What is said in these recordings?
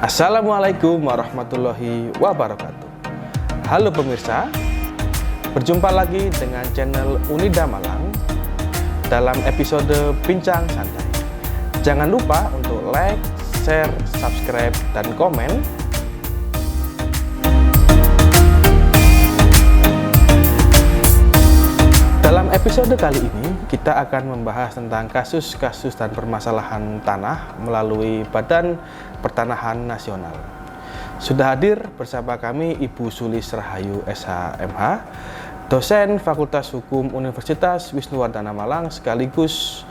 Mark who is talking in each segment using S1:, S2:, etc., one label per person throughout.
S1: Assalamualaikum warahmatullahi wabarakatuh. Halo pemirsa, berjumpa lagi dengan channel Unida Malang dalam episode Bincang Santai. Jangan lupa untuk like, share, subscribe, dan komen. Dalam episode kali ini, kita akan membahas tentang kasus-kasus dan permasalahan tanah melalui Badan Pertanahan Nasional. Sudah hadir bersama kami Ibu Sulis Rahayu SH.MH, dosen Fakultas Hukum Universitas Wisnuwardana Malang, sekaligus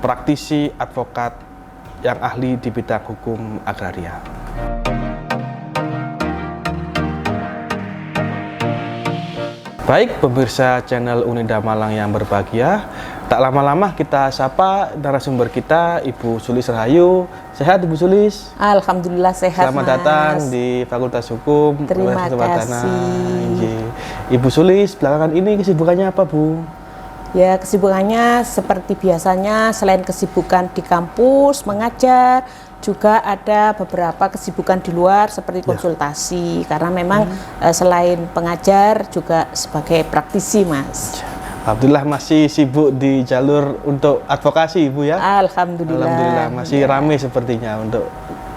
S1: praktisi advokat yang ahli di bidang hukum agraria. Baik pemirsa channel Unida Malang yang berbahagia, tak lama-lama kita sapa narasumber kita, Ibu Sulis Rahayu. Sehat Ibu Sulis?
S2: Alhamdulillah sehat.
S1: Selamat datang di Fakultas Hukum.
S2: Terima kasih.
S1: Ibu Sulis, belakangan ini kesibukannya apa Bu?
S2: Ya, kesibukannya seperti biasanya, selain kesibukan di kampus mengajar, juga ada beberapa kesibukan di luar seperti konsultasi, karena memang selain pengajar juga sebagai praktisi, Mas.
S1: Alhamdulillah masih sibuk di jalur untuk advokasi Ibu ya?
S2: Alhamdulillah
S1: masih ramai sepertinya untuk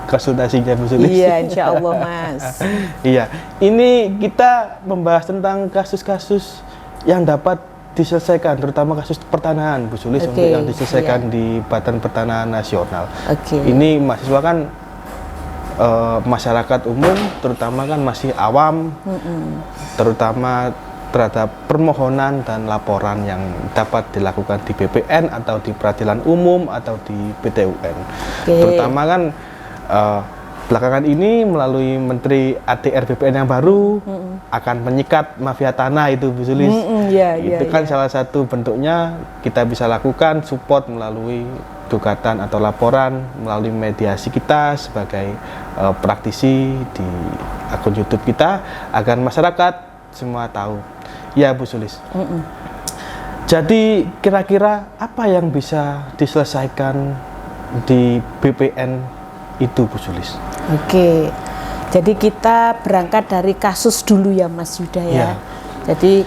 S1: konsultasinya Bu Sulis.
S2: Iya, insya Allah Mas.
S1: Iya, ini kita membahas tentang kasus-kasus yang dapat diselesaikan, terutama kasus pertanahan Bu Sulis, untuk yang diselesaikan di Badan Pertanahan Nasional. Ini mahasiswa kan masyarakat umum, terutama kan masih awam, terutama terhadap permohonan dan laporan yang dapat dilakukan di BPN atau di peradilan umum atau di PT UN. Terutama kan belakangan ini melalui Menteri ATR BPN yang baru akan menyikat mafia tanah itu Bu Sulis. Itu kan salah satu bentuknya kita bisa lakukan support melalui gugatan atau laporan melalui mediasi kita sebagai praktisi di akun YouTube kita agar masyarakat semua tahu. Ya Bu Sulis. Jadi kira-kira apa yang bisa diselesaikan di BPN itu Bu Sulis?
S2: Jadi kita berangkat dari kasus dulu ya Mas Yuda ya. Jadi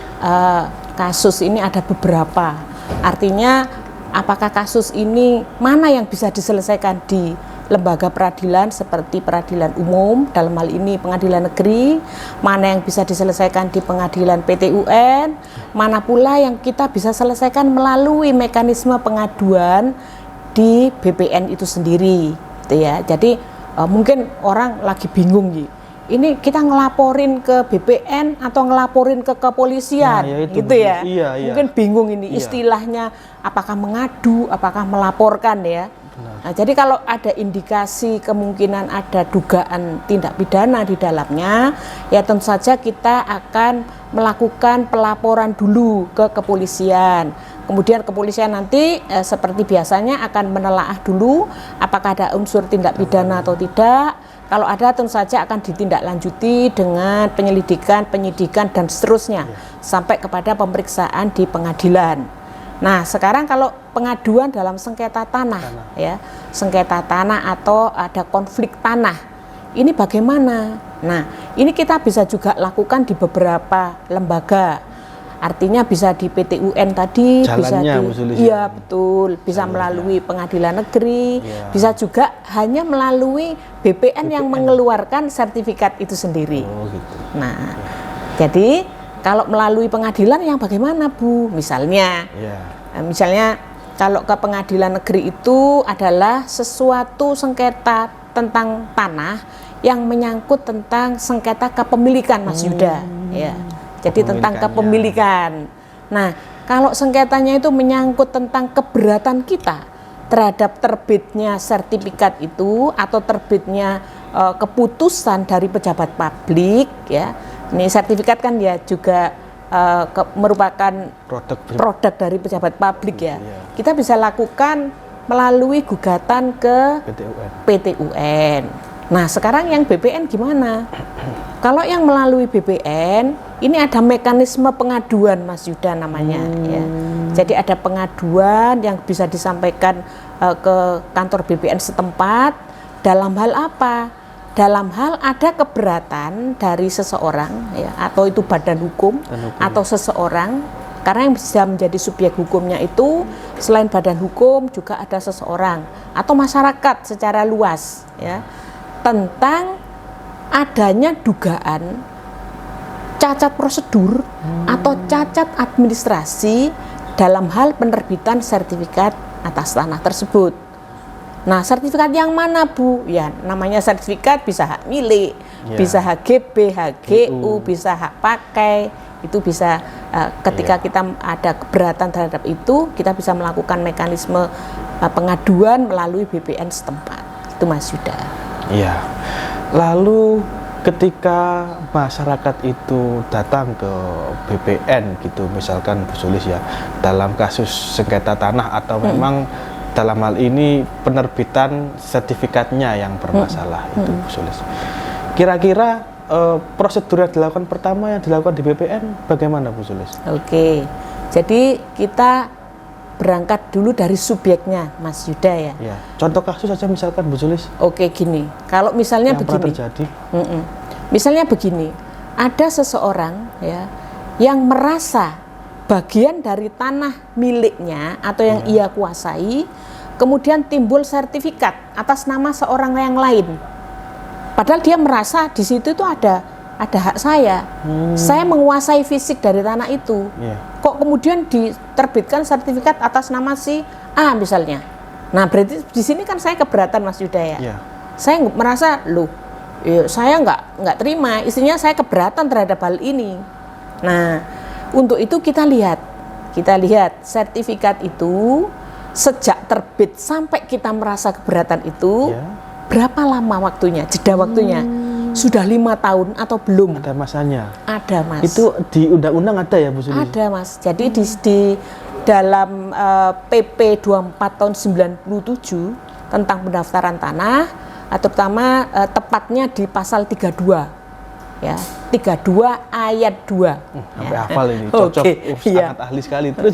S2: kasus ini ada beberapa. Artinya apakah kasus ini mana yang bisa diselesaikan di lembaga peradilan seperti peradilan umum, dalam hal ini pengadilan negeri, mana yang bisa diselesaikan di pengadilan PT UN, mana pula yang kita bisa selesaikan melalui mekanisme pengaduan di BPN itu sendiri, gitu ya. Jadi mungkin orang lagi bingung ini kita ngelaporin ke BPN atau ngelaporin ke kepolisian, gitu ya. Mungkin bingung ini istilahnya, apakah mengadu, apakah melaporkan ya. Nah, jadi kalau ada indikasi kemungkinan ada dugaan tindak pidana di dalamnya, ya tentu saja kita akan melakukan pelaporan dulu ke kepolisian. Kemudian kepolisian nanti seperti biasanya akan menelaah dulu apakah ada unsur tindak pidana atau tidak. Kalau ada tentu saja akan ditindaklanjuti dengan penyelidikan, penyidikan dan seterusnya sampai kepada pemeriksaan di pengadilan. Nah, sekarang kalau pengaduan dalam sengketa tanah ya, sengketa tanah atau ada konflik tanah, ini bagaimana? Nah, ini kita bisa juga lakukan di beberapa lembaga. Artinya bisa di PT UN tadi,
S1: jalannya,
S2: bisa di, iya betul, bisa melalui pengadilan negeri, bisa juga hanya melalui BPN yang mengeluarkan sertifikat itu sendiri. Nah, jadi kalau melalui pengadilan yang bagaimana Bu? Misalnya kalau ke pengadilan negeri itu adalah sesuatu sengketa tentang tanah yang menyangkut tentang sengketa kepemilikan Mas Yuda. Jadi tentang kepemilikan. Nah, kalau sengketanya itu menyangkut tentang keberatan kita terhadap terbitnya sertifikat itu atau terbitnya keputusan dari pejabat publik ya. Ini sertifikat kan ya juga merupakan produk dari pejabat publik ya. Kita bisa lakukan melalui gugatan ke PT UN. Nah, sekarang yang BPN gimana? Kalau yang melalui BPN, ini ada mekanisme pengaduan Mas Yuda namanya ya. Jadi ada pengaduan yang bisa disampaikan ke kantor BPN setempat dalam hal apa? dalam hal ada keberatan dari seseorang ya, atau itu badan hukum atau seseorang, karena yang bisa menjadi subjek hukumnya itu selain badan hukum juga ada seseorang atau masyarakat secara luas ya, tentang adanya dugaan cacat prosedur atau cacat administrasi dalam hal penerbitan sertifikat atas tanah tersebut. Nah, sertifikat yang mana, Bu? Ya, namanya sertifikat bisa hak milik, bisa HGB, HGU, bisa hak pakai. Itu bisa ketika kita ada keberatan terhadap itu, kita bisa melakukan mekanisme pengaduan melalui BPN setempat. Itu Mas Yuda.
S1: Iya. Lalu ketika masyarakat itu datang ke BPN gitu, misalkan Bu Sulis ya, dalam kasus sengketa tanah atau memang dalam hal ini penerbitan sertifikatnya yang bermasalah itu Bu Sulis. Kira-kira prosedur yang dilakukan pertama yang dilakukan di BPN bagaimana Bu Sulis?
S2: Oke, jadi kita berangkat dulu dari subjeknya Mas Yuda ya.
S1: Ya. Contoh kasus saja misalkan Bu Sulis.
S2: Oke, gini, kalau misalnya
S1: yang
S2: begini,
S1: terjadi.
S2: Misalnya begini, ada seseorang ya yang merasa bagian dari tanah miliknya atau yang ia kuasai, kemudian timbul sertifikat atas nama seorang yang lain. Padahal dia merasa di situ itu ada hak saya. Saya menguasai fisik dari tanah itu. Kok kemudian diterbitkan sertifikat atas nama si A misalnya. Nah, berarti di sini kan saya keberatan Mas Yuda ya. Saya merasa saya nggak terima, istrinya saya keberatan terhadap hal ini. Nah, untuk itu kita lihat sertifikat itu sejak terbit sampai kita merasa keberatan itu berapa lama waktunya, jeda waktunya, sudah 5 tahun atau belum?
S1: Ada masanya.
S2: Ada Mas.
S1: Itu di undang-undang ada ya Bu Sulis?
S2: Ada Mas. Jadi di dalam PP 24 tahun 97 tentang pendaftaran tanah, terutama tepatnya di pasal 32 ya, 32 ayat 2.
S1: Sampai hafal ini, cocok. Sangat ahli sekali. Terus.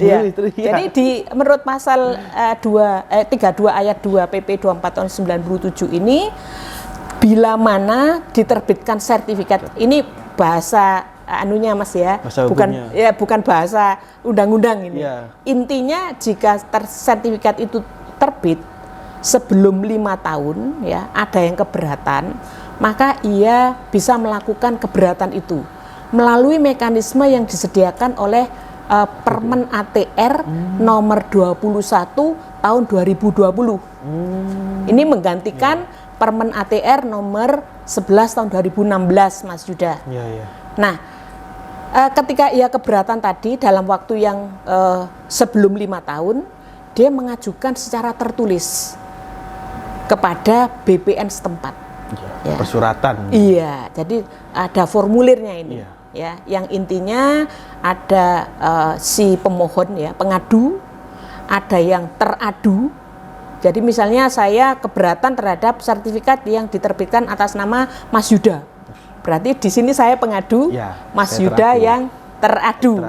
S2: Jadi menurut pasal 32 ayat 2 PP 24 tahun 97 ini, bila mana diterbitkan sertifikat, ini bahasa anunya Mas ya, bukan bahasa undang-undang ini. Intinya jika sertifikat itu terbit sebelum 5 tahun ya, ada yang keberatan, maka ia bisa melakukan keberatan itu melalui mekanisme yang disediakan oleh Permen ATR nomor 21 tahun 2020. Ini menggantikan Permen ATR nomor 11 tahun 2016 Mas Yuda. Nah, ketika ia keberatan tadi dalam waktu yang sebelum 5 tahun, dia mengajukan secara tertulis kepada BPN setempat.
S1: Persuratan.
S2: Iya, jadi ada formulirnya ini. Ya, yang intinya ada si pemohon ya, pengadu, ada yang teradu. Jadi misalnya saya keberatan terhadap sertifikat yang diterbitkan atas nama Mas Yuda. Berarti di sini saya pengadu, Mas Yuda yang teradu.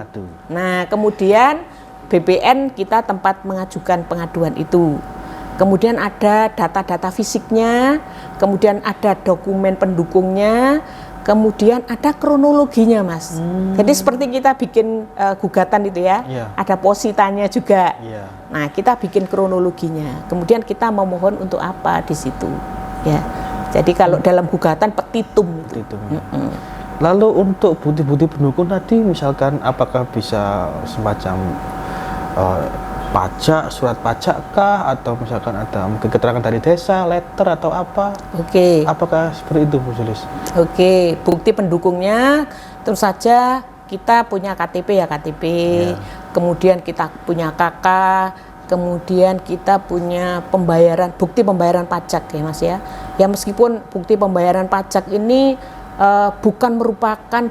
S2: Nah, kemudian BPN kita tempat mengajukan pengaduan itu. Kemudian ada data-data fisiknya, kemudian ada dokumen pendukungnya, kemudian ada kronologinya Mas. Jadi seperti kita bikin gugatan itu ya, ada positanya juga. Nah, kita bikin kronologinya, kemudian kita memohon untuk apa di situ ya. Jadi kalau dalam gugatan petitum itu.
S1: Lalu untuk bukti-bukti pendukung tadi misalkan apakah bisa semacam pajak, surat pajak kah, atau misalkan ada mungkin keterangan dari desa, letter atau apa? Apakah seperti itu Bu Sulis?
S2: Bukti pendukungnya tentu saja kita punya KTP ya, KTP. Kemudian kita punya KK, kemudian kita punya bukti pembayaran pajak ya Mas ya. Ya meskipun bukti pembayaran pajak ini bukan merupakan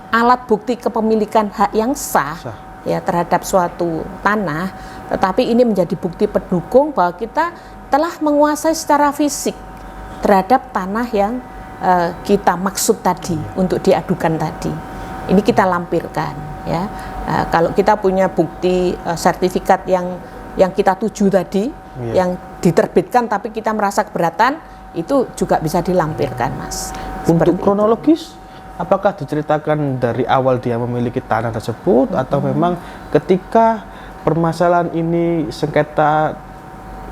S2: alat bukti kepemilikan hak yang sah. Ya terhadap suatu tanah, tetapi ini menjadi bukti pendukung bahwa kita telah menguasai secara fisik terhadap tanah yang kita maksud tadi untuk diadukan tadi. Ini kita lampirkan ya. Kalau kita punya bukti sertifikat yang kita tuju tadi, yang diterbitkan tapi kita merasa keberatan, itu juga bisa dilampirkan, Mas.
S1: Untuk
S2: Seperti
S1: kronologis, apakah diceritakan dari awal dia memiliki tanah tersebut atau memang ketika permasalahan ini sengketa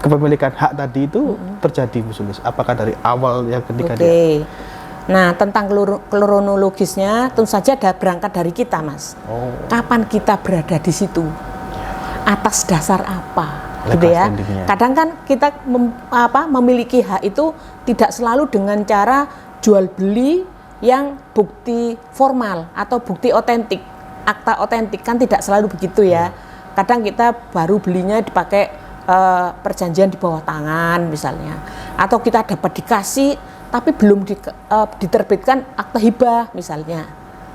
S1: kepemilikan hak tadi itu terjadi, Bu Sulis? Apakah dari awal yang ketika dia?
S2: Nah, tentang kronologisnya tentu saja ada berangkat dari kita, Mas. Kapan kita berada di situ? Atas dasar apa? Gitu ya. Kadang kan kita memiliki hak itu tidak selalu dengan cara jual beli yang bukti formal atau bukti otentik, akta otentik, kan tidak selalu begitu ya. Kadang kita baru belinya dipakai perjanjian di bawah tangan misalnya, atau kita dapat dikasih tapi belum diterbitkan akta hibah misalnya.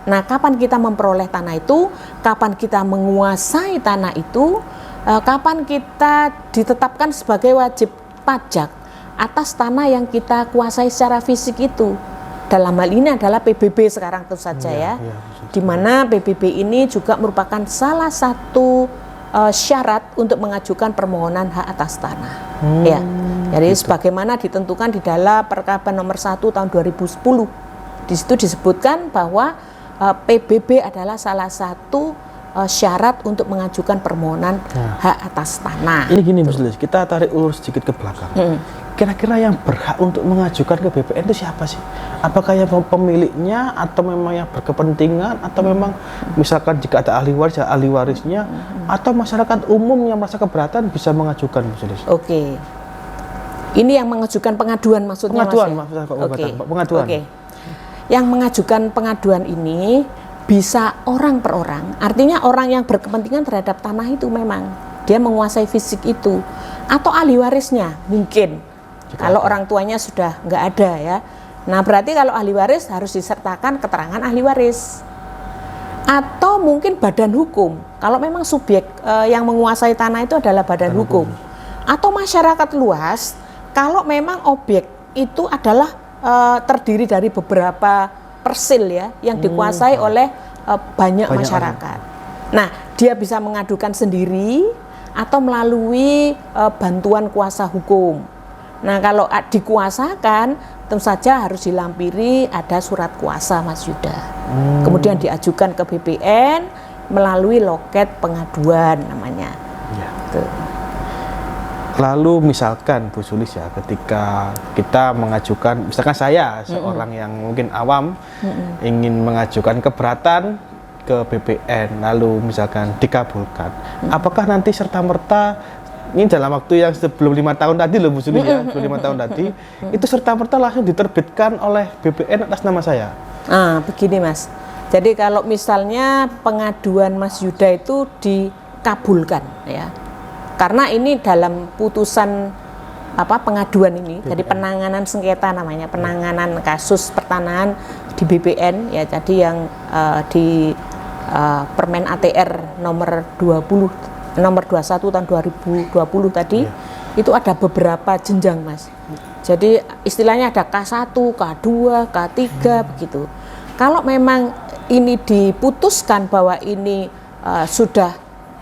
S2: Nah, kapan kita memperoleh tanah itu, kapan kita menguasai tanah itu, kapan kita ditetapkan sebagai wajib pajak atas tanah yang kita kuasai secara fisik itu. Dalam hal ini adalah PBB sekarang tentu saja ya. Di mana PBB ini juga merupakan salah satu syarat untuk mengajukan permohonan hak atas tanah. Ya. Jadi sebagaimana ditentukan di dalam Perkab nomor 1 tahun 2010. Di situ disebutkan bahwa PBB adalah salah satu syarat untuk mengajukan permohonan hak atas tanah.
S1: Ini gini, Bu Sulis, kita tarik ulur sedikit ke belakang. Kira-kira yang berhak untuk mengajukan ke BPN itu siapa sih? Apakah yang pemiliknya atau memang yang berkepentingan atau memang misalkan jika ada ahli waris, ahli warisnya atau masyarakat umum yang merasa keberatan bisa mengajukan, Bu Sulis?
S2: Oke. Ini yang mengajukan pengaduan maksudnya,
S1: pengaduan,
S2: Mas ya?
S1: Pengaduan.
S2: Oke. Yang mengajukan pengaduan ini bisa orang per orang, artinya orang yang berkepentingan terhadap tanah itu memang dia menguasai fisik itu, atau ahli warisnya mungkin kalau orang tuanya sudah nggak ada ya. Nah, berarti kalau ahli waris harus disertakan keterangan ahli waris, atau mungkin badan hukum kalau memang subjek yang menguasai tanah itu adalah badan hukum, atau masyarakat luas kalau memang objek itu adalah terdiri dari beberapa persil ya yang dikuasai oleh banyak masyarakat. Nah, dia bisa mengadukan sendiri atau melalui bantuan kuasa hukum. Nah, kalau dikuasakan tentu saja harus dilampiri ada surat kuasa, Mas Yuda. Kemudian diajukan ke BPN melalui loket pengaduan namanya. Tuh.
S1: Lalu misalkan Bu Sulis ya, ketika kita mengajukan, misalkan saya seorang yang mungkin awam ingin mengajukan keberatan ke BPN, lalu misalkan dikabulkan, apakah nanti serta-merta ini dalam waktu yang sebelum 5 tahun tadi loh Bu Sulis ya, sebelum 5 tahun tadi, itu serta-merta langsung diterbitkan oleh BPN atas nama saya?
S2: Begini Mas, jadi kalau misalnya pengaduan Mas Yuda itu dikabulkan ya, karena ini dalam putusan pengaduan ini, jadi penanganan sengketa namanya, penanganan kasus pertanahan di BPN ya, jadi yang di Permen ATR nomor 21 tahun 2020 tadi itu ada beberapa jenjang Mas. Jadi istilahnya ada K1, K2, K3 begitu. Kalau memang ini diputuskan bahwa ini sudah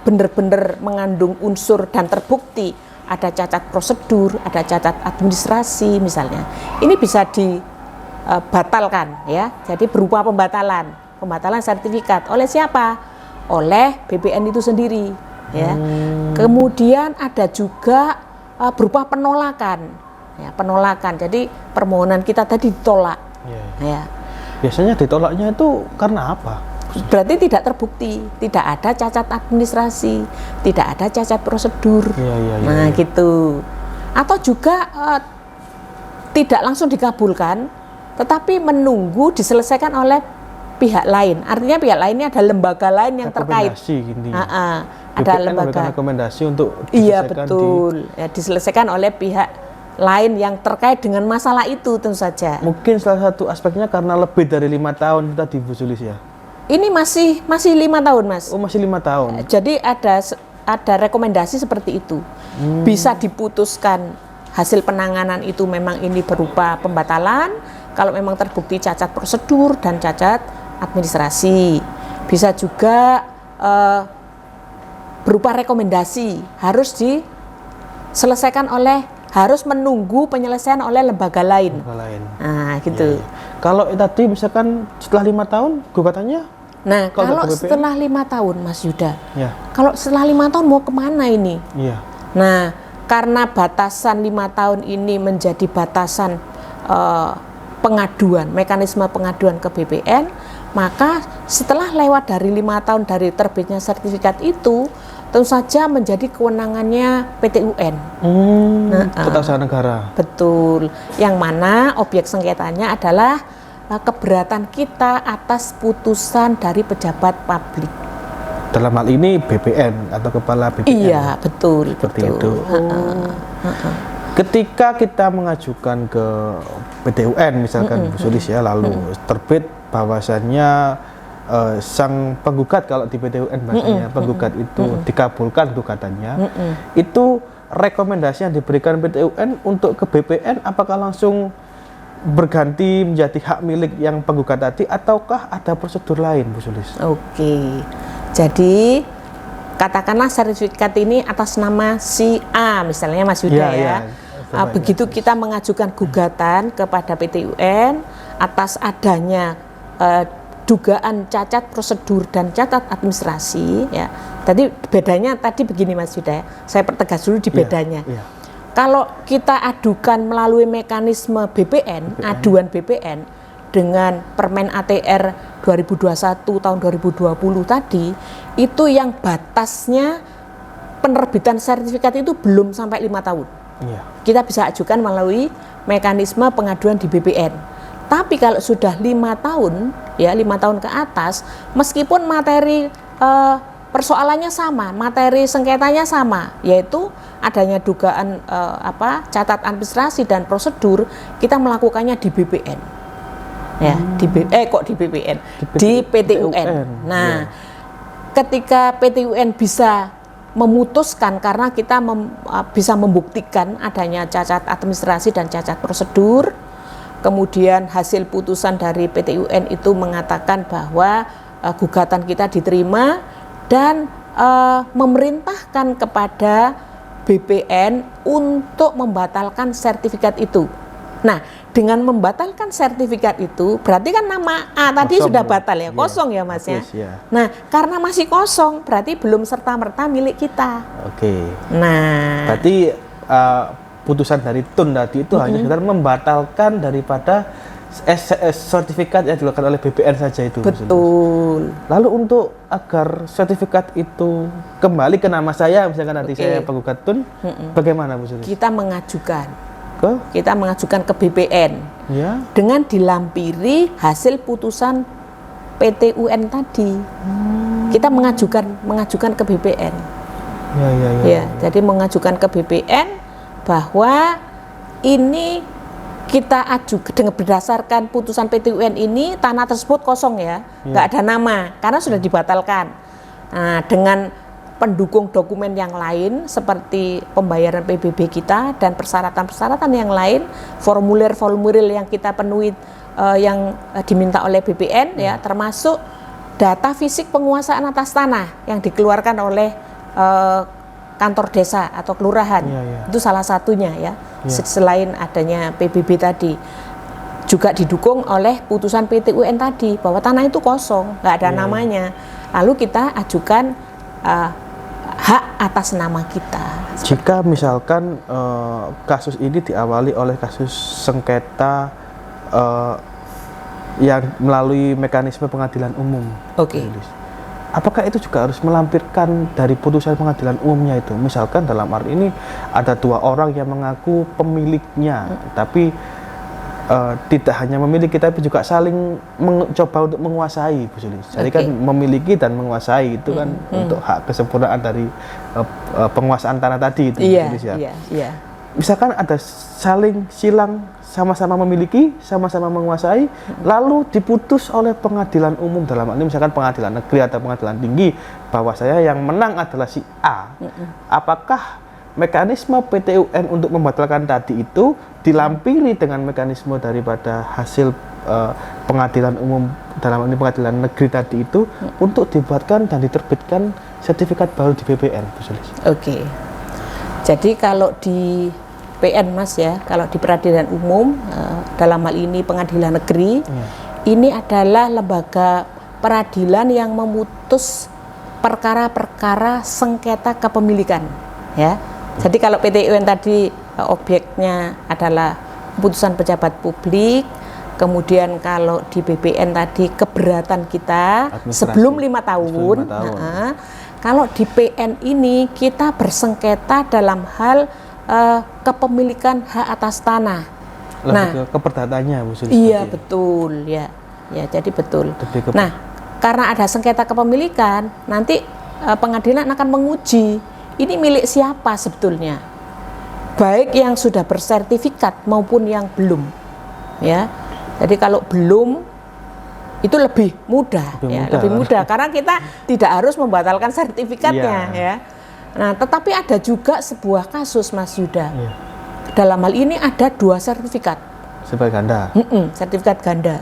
S2: benar-benar mengandung unsur dan terbukti ada cacat prosedur, ada cacat administrasi misalnya, ini bisa dibatalkan ya. Jadi berupa pembatalan sertifikat oleh siapa? Oleh BPN itu sendiri ya. Kemudian ada juga berupa penolakan ya, penolakan. Jadi permohonan kita tadi ditolak. Ya.
S1: Biasanya ditolaknya itu karena apa?
S2: Berarti tidak terbukti, tidak ada cacat administrasi, tidak ada cacat prosedur. Nah gitu. Atau juga tidak langsung dikabulkan, tetapi menunggu diselesaikan oleh pihak lain. Artinya pihak lainnya ada lembaga lain yang terkait. Ada lembaga
S1: rekomendasi untuk
S2: diselesaikan. Iya betul, ya, diselesaikan oleh pihak lain yang terkait dengan masalah itu tentu saja.
S1: Mungkin salah satu aspeknya karena lebih dari 5 tahun tadi Bu Sulis ya.
S2: Ini masih 5 tahun Mas.
S1: Oh masih 5 tahun.
S2: Jadi ada rekomendasi seperti itu. Bisa diputuskan hasil penanganan itu memang ini berupa pembatalan kalau memang terbukti cacat prosedur dan cacat administrasi. Bisa juga berupa rekomendasi harus diselesaikan oleh harus menunggu penyelesaian oleh lembaga lain. Nah, gitu.
S1: Kalau tadi misalkan setelah 5 tahun gugatannya?
S2: Nah, kalau setelah 5 tahun, Mas Yuda, kalau setelah 5 tahun mau kemana ini? Nah, karena batasan 5 tahun ini menjadi batasan pengaduan, mekanisme pengaduan ke BPN, maka setelah lewat dari 5 tahun dari terbitnya sertifikat itu, tentu saja menjadi kewenangannya PT UN.
S1: Tata Usaha Negara.
S2: Betul. Yang mana objek sengketanya adalah keberatan kita atas putusan dari pejabat publik.
S1: Dalam hal ini BPN atau kepala BPN.
S2: Iya, betul.
S1: Seperti itu. Ketika kita mengajukan ke PT UN misalkan Bu Sulis ya, lalu terbit bahwasannya sang penggugat, kalau di PT UN bahasanya penggugat itu dikabulkan gugatannya, itu rekomendasi yang diberikan PT UN untuk ke BPN apakah langsung berganti menjadi hak milik yang penggugat tadi ataukah ada prosedur lain, Bu Sulis?
S2: Oke. Jadi katakanlah sertifikat ini atas nama si A misalnya, Mas Yuda ya. Begitu kita mengajukan gugatan kepada PT UN atas adanya dugaan cacat prosedur dan cacat administrasi ya. Tadi bedanya tadi begini Mas Yuda ya. Saya pertegas dulu di bedanya. Kalau kita adukan melalui mekanisme BPN, aduan BPN dengan Permen ATR 2021 tahun 2020 tadi, itu yang batasnya penerbitan sertifikat itu belum sampai 5 tahun. Kita bisa ajukan melalui mekanisme pengaduan di BPN. Tapi kalau sudah 5 tahun, ya 5 tahun ke atas, meskipun materi persoalannya sama, materi sengketanya sama, yaitu adanya dugaan cacat administrasi dan prosedur, kita melakukannya di BPN. Ya, di BPN, di PT UN. Nah, ketika PT UN bisa memutuskan karena kita bisa membuktikan adanya cacat administrasi dan cacat prosedur. Kemudian hasil putusan dari PT UN itu mengatakan bahwa gugatan kita diterima dan memerintahkan kepada BPN untuk membatalkan sertifikat itu. Nah, dengan membatalkan sertifikat itu berarti kan nama A tadi sudah batal ya, kosong ya Mas ya. Nah, karena masih kosong berarti belum serta-merta milik kita. Nah,
S1: berarti putusan dari TUN tadi itu hanya sekedar membatalkan daripada sertifikat yang dilakukan oleh BPN saja itu.
S2: Betul.
S1: Lalu untuk agar sertifikat itu kembali ke nama saya, misalkan nanti saya penggugat TUN, bagaimana Bu Sulis?
S2: Kita mengajukan ke BPN dengan dilampiri hasil putusan PT UN tadi. Kita mengajukan ke BPN. Jadi mengajukan ke BPN bahwa ini kita ajukan dengan berdasarkan putusan PT UN ini tanah tersebut kosong ya, nggak ada nama karena sudah dibatalkan. Nah, dengan pendukung dokumen yang lain seperti pembayaran PBB kita dan persyaratan-persyaratan yang lain, formulir-formulir yang kita penuhi yang diminta oleh BPN ya, termasuk data fisik penguasaan atas tanah yang dikeluarkan oleh kantor desa atau kelurahan, itu salah satunya ya. Selain adanya PBB tadi, juga didukung oleh putusan PT UN tadi bahwa tanah itu kosong, nggak ada namanya. Lalu kita ajukan hak atas nama kita.
S1: Jika misalkan kasus ini diawali oleh kasus sengketa yang melalui mekanisme pengadilan umum, apakah itu juga harus melampirkan dari putusan pengadilan umumnya itu? Misalkan dalam arti ini ada 2 orang yang mengaku pemiliknya, tapi tidak hanya memiliki tapi juga saling mencoba untuk menguasai, Bu Sulis. Jadi kan memiliki dan menguasai itu kan untuk hak kesempurnaan dari penguasaan tanah tadi itu, Bu Sulis ya. Misalkan ada saling silang, sama-sama memiliki, sama-sama menguasai, lalu diputus oleh pengadilan umum, dalam hal ini misalkan pengadilan negeri atau pengadilan tinggi, bahwa saya yang menang adalah si A. Apakah mekanisme PT UN untuk membatalkan tadi itu dilampiri dengan mekanisme daripada hasil pengadilan umum, dalam hal ini pengadilan negeri tadi itu, untuk dibuatkan dan diterbitkan sertifikat baru di BPN, Bu Sulis?
S2: Jadi kalau di PN Mas ya, kalau di peradilan umum dalam hal ini pengadilan negeri, ini adalah lembaga peradilan yang memutus perkara-perkara sengketa kepemilikan ya. Jadi kalau PT UN tadi objeknya adalah keputusan pejabat publik, kemudian kalau di BPN tadi keberatan kita sebelum 5 tahun. Kalau di PN ini kita bersengketa dalam hal kepemilikan hak atas tanah.
S1: Lebih ke keperdatannya Bu Sulis.
S2: Iya betul ya. Ya jadi betul. Nah, karena ada sengketa kepemilikan, nanti pengadilan akan menguji ini milik siapa sebetulnya. Baik yang sudah bersertifikat maupun yang belum. Ya. Jadi kalau belum itu lebih mudah, lebih mudah karena kita tidak harus membatalkan sertifikatnya ya. Nah, tetapi ada juga sebuah kasus Mas Yuda. Dalam hal ini ada 2 sertifikat.
S1: Sertifikat ganda.
S2: Sertifikat ganda.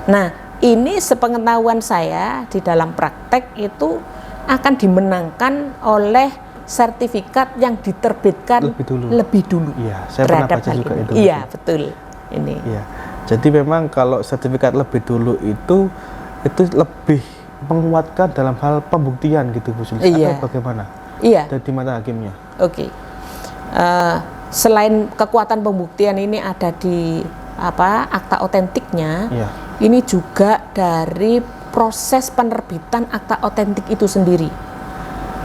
S2: Nah, ini sepengetahuan saya di dalam praktek itu akan dimenangkan oleh sertifikat yang diterbitkan lebih dulu.
S1: Iya, saya pernah baca juga itu.
S2: Iya, betul. Ini.
S1: Iya. Jadi memang kalau sertifikat lebih dulu itu lebih menguatkan dalam hal pembuktian gitu Bu Sulis. Atau bagaimana?
S2: Iya.
S1: Dari mata hakimnya.
S2: Oke. Selain kekuatan pembuktian ini ada di akta otentiknya, ini juga dari proses penerbitan akta otentik itu sendiri.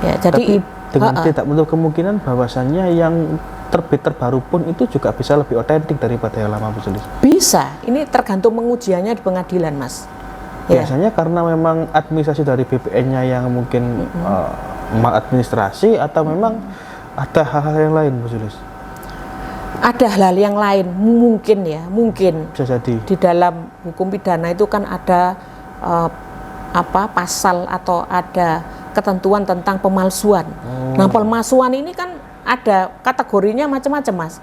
S2: Ya, jadi
S1: dengan tidak menutup kemungkinan bahwasannya yang terbit terbaru pun itu juga bisa lebih otentik daripada yang lama Bu Sulis.
S2: Bisa, ini tergantung pengujiannya di pengadilan Mas.
S1: Biasanya karena memang administrasi dari BPN-nya yang mungkin maladministrasi atau memang ada hal-hal yang lain Bu Sulis? Ada
S2: hal yang lain mungkin ya, mungkin.
S1: Bisa jadi.
S2: Di dalam hukum pidana itu kan ada pasal atau ada ketentuan tentang pemalsuan. Nah, pemalsuan ini kan ada kategorinya macam-macam Mas.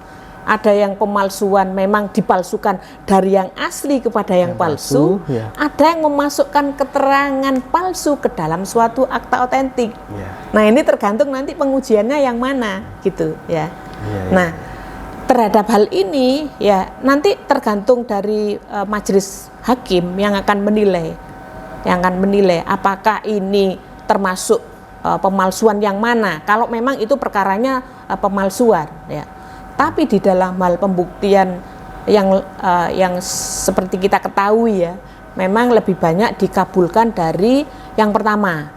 S2: Ada yang pemalsuan memang dipalsukan dari yang asli kepada yang palsu, ada yang memasukkan keterangan palsu ke dalam suatu akta otentik. Nah, ini tergantung nanti pengujiannya yang mana gitu ya. Nah, terhadap hal ini ya nanti tergantung dari majelis hakim yang akan menilai apakah ini termasuk pemalsuan yang mana. Kalau memang itu perkaranya pemalsuan ya. Tapi di dalam hal pembuktian yang seperti kita ketahui ya, memang lebih banyak dikabulkan dari yang pertama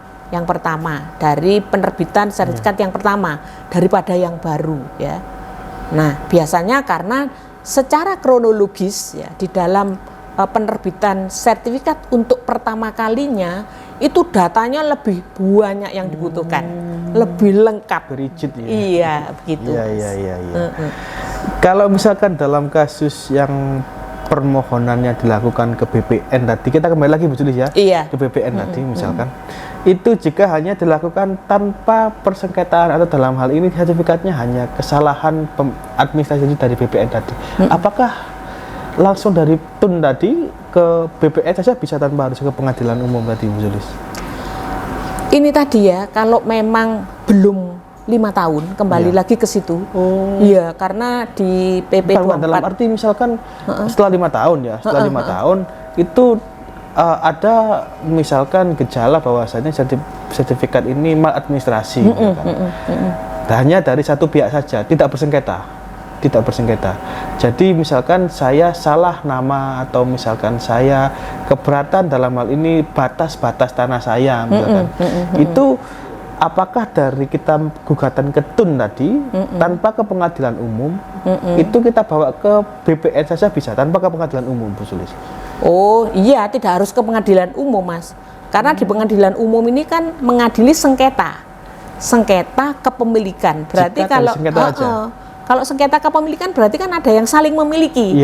S2: dari penerbitan sertifikat yang pertama daripada yang baru ya. Nah, biasanya karena secara kronologis ya di dalam penerbitan sertifikat untuk pertama kalinya itu datanya lebih banyak yang dibutuhkan, lebih lengkap,
S1: rigid ya.
S2: Iya, begitu.
S1: Iya. Kalau misalkan dalam kasus yang permohonannya dilakukan ke BPN tadi, kita kembali lagi Bu Sulis ya, ke BPN tadi misalkan, itu jika hanya dilakukan tanpa persengketaan atau dalam hal ini sertifikatnya hanya kesalahan administrasi dari BPN tadi, apakah langsung dari TUN tadi ke BPN saja bisa tanpa harus ke pengadilan umum tadi Bu Sulis?
S2: Ini tadi ya, kalau memang belum 5 tahun kembali lagi ke situ. Iya, karena di PP 24
S1: dalam arti misalkan setelah 5 tahun ya, setelah 5 tahun itu ada misalkan gejala bahwasanya sertifikat ini maladministrasi, hanya dari satu pihak saja, tidak bersengketa. Jadi misalkan saya salah nama atau misalkan saya keberatan dalam hal ini batas-batas tanah saya misalkan, itu apakah dari kita gugatan ke TUN tadi tanpa ke pengadilan umum itu kita bawa ke BPN saja bisa tanpa ke pengadilan umum Bu Sulis?
S2: Oh iya, tidak harus ke pengadilan umum Mas, karena di pengadilan umum ini kan mengadili sengketa kepemilikan. Berarti kalau sengketa kepemilikan berarti kan ada yang saling memiliki.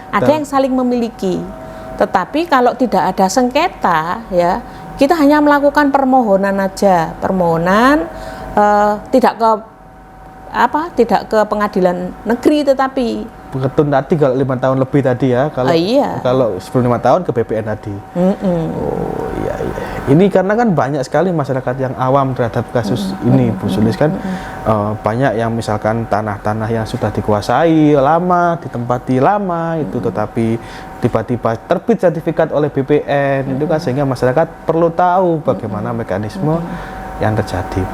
S2: Ada yang saling memiliki. Tetapi kalau tidak ada sengketa ya, kita hanya melakukan permohonan aja, tidak ke pengadilan negeri, tetapi
S1: ketun tadi kalau 5 tahun lebih tadi ya, kalau sebelum 5 tahun ke BPN tadi. Oh iya. Ini karena kan banyak sekali masyarakat yang awam terhadap kasus ini Bu Sulis kan. banyak yang misalkan tanah-tanah yang sudah dikuasai lama, ditempati lama itu, tetapi tiba-tiba terbit sertifikat oleh BPN itu kan, sehingga masyarakat perlu tahu bagaimana mekanisme yang terjadi.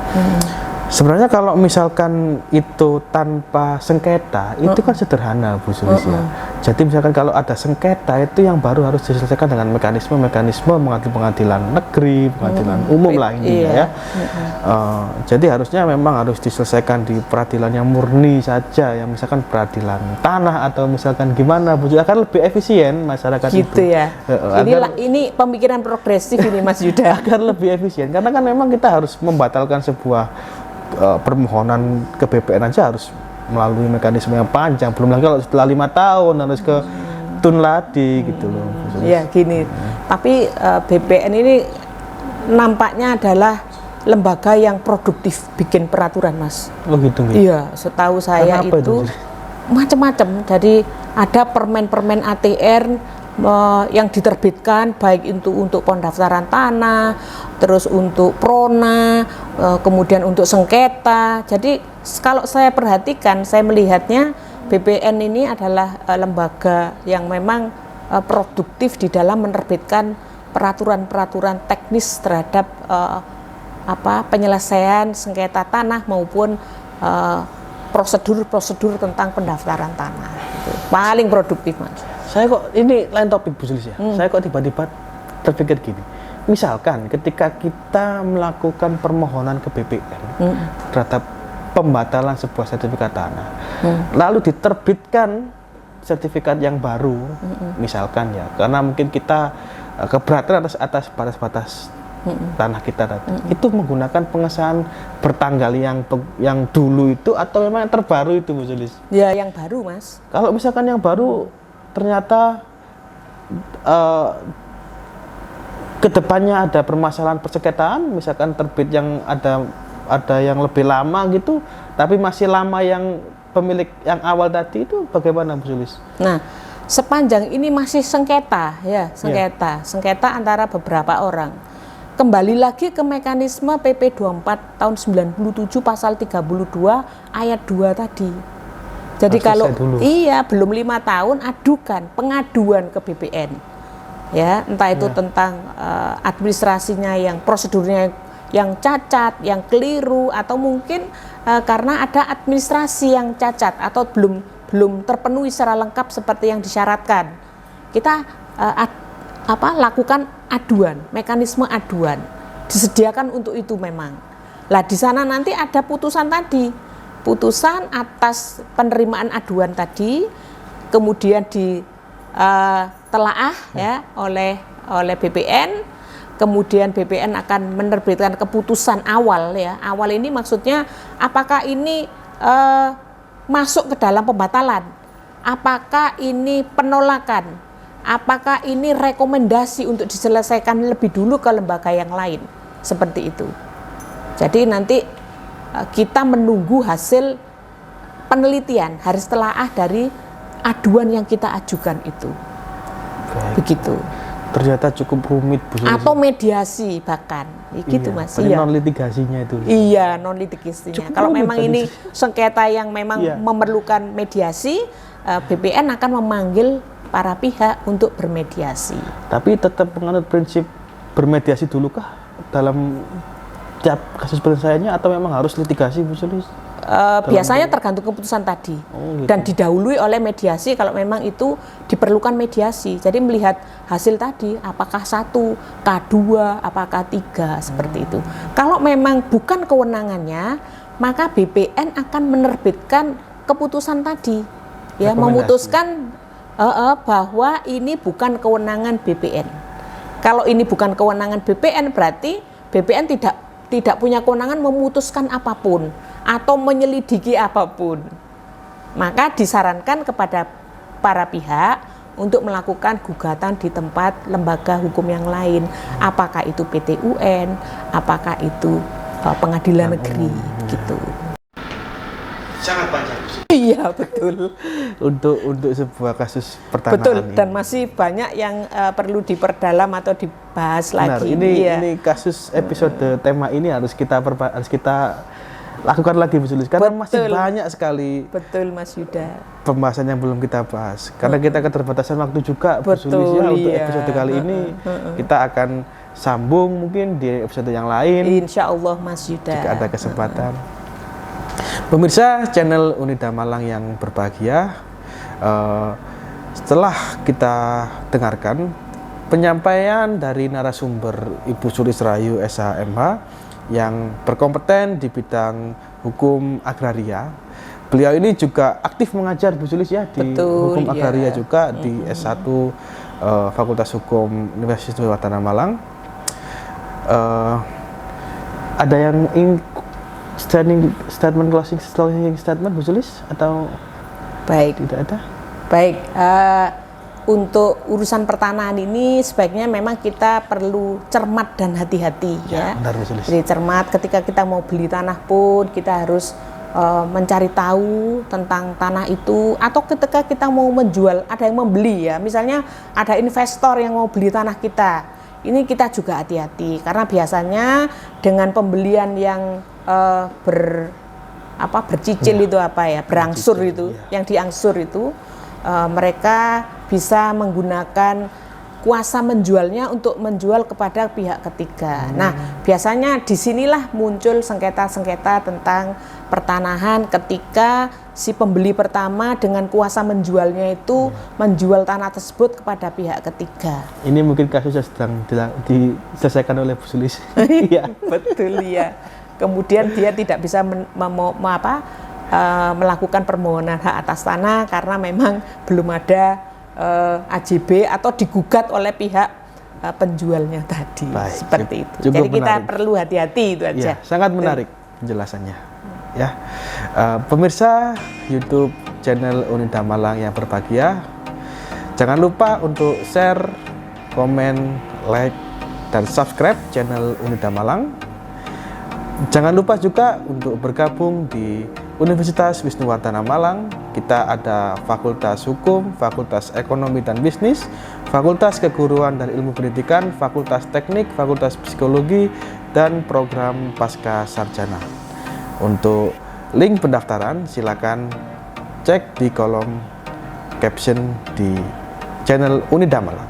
S1: Sebenarnya kalau misalkan itu tanpa sengketa, itu kan sederhana, Bu Sulis ya. Jadi misalkan kalau ada sengketa, itu yang baru harus diselesaikan dengan mekanisme pengadilan negeri, pengadilan umum lah intinya ya. Jadi harusnya memang harus diselesaikan di peradilan yang murni saja, yang misalkan peradilan tanah atau misalkan gimana, Bu, akan lebih efisien masyarakat
S2: gitu
S1: itu.
S2: ya. Ini pemikiran progresif ini Mas Yuda.
S1: Agar lebih efisien, karena kan memang kita harus membatalkan sebuah permohonan ke BPN aja harus melalui mekanisme yang panjang, belum lagi kalau setelah 5 tahun harus ke Tunladi gitu loh.
S2: Ya gini, tapi BPN ini nampaknya adalah lembaga yang produktif bikin peraturan, Mas.
S1: Oh gitu.
S2: Iya, setahu saya itu macam-macam. Jadi ada permen-permen ATR yang diterbitkan, baik itu untuk pendaftaran tanah, terus untuk prona, kemudian untuk sengketa. Jadi kalau saya perhatikan, saya melihatnya BPN ini adalah lembaga yang memang produktif di dalam menerbitkan peraturan-peraturan teknis terhadap penyelesaian sengketa tanah maupun prosedur-prosedur tentang pendaftaran tanah. Itu paling produktif, Mas.
S1: Saya kok, ini lain topik Bu Sulis ya. Saya kok tiba-tiba terpikir gini. Misalkan ketika kita melakukan permohonan ke BPN terhadap pembatalan sebuah sertifikat tanah, lalu diterbitkan sertifikat yang baru, misalkan ya, karena mungkin kita keberatan atas batas-batas tanah kita tadi, itu menggunakan pengesahan bertanggal yang dulu itu atau memang yang terbaru itu, Bu Sulis?
S2: Ya, yang baru, Mas.
S1: Kalau misalkan yang baru ternyata kedepannya ada permasalahan persengketaan, misalkan terbit yang ada yang lebih lama gitu, tapi masih lama yang pemilik yang awal tadi, itu bagaimana, Bu Sulis?
S2: Nah, sepanjang ini masih sengketa ya, sengketa antara beberapa orang. Kembali lagi ke mekanisme PP 24 tahun 97 pasal 32 ayat 2 tadi. Jadi kalau belum 5 tahun, adukan pengaduan ke BPN, ya, entah itu tentang administrasinya yang prosedurnya yang cacat, yang keliru, atau mungkin karena ada administrasi yang cacat atau belum terpenuhi secara lengkap seperti yang disyaratkan. Kita lakukan aduan, mekanisme aduan disediakan untuk itu memang. Lah di sana nanti ada putusan tadi. Putusan atas penerimaan aduan tadi kemudian ditelaah ya oleh BPN, kemudian BPN akan menerbitkan keputusan awal ya. Awal ini maksudnya apakah ini masuk ke dalam pembatalan, apakah ini penolakan, apakah ini rekomendasi untuk diselesaikan lebih dulu ke lembaga yang lain, seperti itu. Jadi nanti kita menunggu hasil penelitian, harus telaah dari aduan yang kita ajukan itu. Baik. Begitu.
S1: Ternyata cukup rumit, Bu Sulis.
S2: Atau mediasi bahkan, gitu Mas.
S1: Iya. Non litigasinya itu.
S2: Iya, non litigasinya. Kalau memang ini sengketa yang memang memerlukan mediasi, BPN akan memanggil para pihak untuk bermediasi.
S1: Tapi tetap menganut prinsip bermediasi dulu kah dalam tiap kasus penyelesaiannya, atau memang harus litigasi, Bu Sulis?
S2: Biasanya tergantung keputusan tadi, gitu. Dan didahului oleh mediasi kalau memang itu diperlukan mediasi. Jadi melihat hasil tadi, apakah 1, K2, apakah 3, seperti itu. Kalau memang bukan kewenangannya, maka BPN akan menerbitkan keputusan tadi, ya, memutuskan bahwa ini bukan kewenangan BPN. Kalau ini bukan kewenangan BPN, berarti BPN tidak punya kewenangan memutuskan apapun atau menyelidiki apapun. Maka disarankan kepada para pihak untuk melakukan gugatan di tempat lembaga hukum yang lain, apakah itu PT UN, apakah itu pengadilan negeri, gitu.
S1: Sangat panjang.
S2: Iya, betul.
S1: Untuk sebuah kasus pertanahan.
S2: Betul, dan masih banyak yang perlu diperdalam atau dibahas lagi.
S1: Ini kasus episode tema ini harus kita lakukan lagi Bu Sulis, karena masih
S2: Betul.
S1: banyak sekali
S2: Betul Mas Yuda.
S1: pembahasan yang belum kita bahas. Karena kita keterbatasan waktu juga Bu
S2: Betul,
S1: Sulis ya, untuk
S2: iya.
S1: episode kali ini kita akan sambung mungkin di episode yang lain
S2: Insya Allah Mas Yuda.
S1: jika ada kesempatan. Pemirsa channel Unida Malang yang berbahagia, setelah kita dengarkan penyampaian dari narasumber Ibu Sulis Rahayu SHMH yang berkompeten di bidang hukum agraria. Beliau ini juga aktif mengajar Bu Sulis ya di
S2: Betul,
S1: hukum
S2: iya.
S1: agraria juga di S1 Fakultas Hukum Universitas Tanah Malang. Ada yang ingin closing statement Bu Sulis atau
S2: Baik.
S1: tidak ada?
S2: Baik, untuk urusan pertanahan ini sebaiknya memang kita perlu cermat dan hati-hati ya.
S1: Benar Bu Sulis.
S2: Jadi cermat ketika kita mau beli tanah pun kita harus mencari tahu tentang tanah itu, atau ketika kita mau menjual, ada yang membeli ya. Misalnya ada investor yang mau beli tanah kita. Ini kita juga hati-hati karena biasanya dengan pembelian yang bercicil itu berangsur itu, yang diangsur itu mereka bisa menggunakan kuasa menjualnya untuk menjual kepada pihak ketiga. Nah, biasanya disinilah muncul sengketa-sengketa tentang pertanahan ketika si pembeli pertama dengan kuasa menjualnya itu menjual tanah tersebut kepada pihak ketiga.
S1: Ini mungkin kasus yang sedang diselesaikan oleh Bu Sulis. Iya,
S2: betul ya. Kemudian dia tidak bisa melakukan permohonan hak atas tanah karena memang belum ada AJB atau digugat oleh pihak penjualnya tadi.
S1: Baik,
S2: seperti itu.
S1: cukup
S2: Jadi kita
S1: menarik.
S2: perlu hati-hati itu aja.
S1: Ya, sangat menarik penjelasannya. Ya, pemirsa YouTube channel Unida Malang yang berbahagia, jangan lupa untuk share, komen, like, dan subscribe channel Unida Malang. Jangan lupa juga untuk bergabung di Universitas Wisnuwardana Malang. Kita ada Fakultas Hukum, Fakultas Ekonomi dan Bisnis, Fakultas Keguruan dan Ilmu Pendidikan, Fakultas Teknik, Fakultas Psikologi, dan program Pasca Sarjana. Untuk link pendaftaran silakan cek di kolom caption di channel Unida Malang.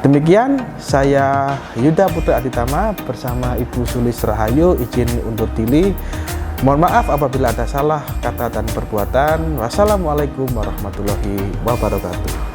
S1: Demikian, saya Yuda Putra Aditama bersama Ibu Sulis Rahayu izin undur diri. Mohon maaf apabila ada salah kata dan perbuatan. Wassalamualaikum warahmatullahi wabarakatuh.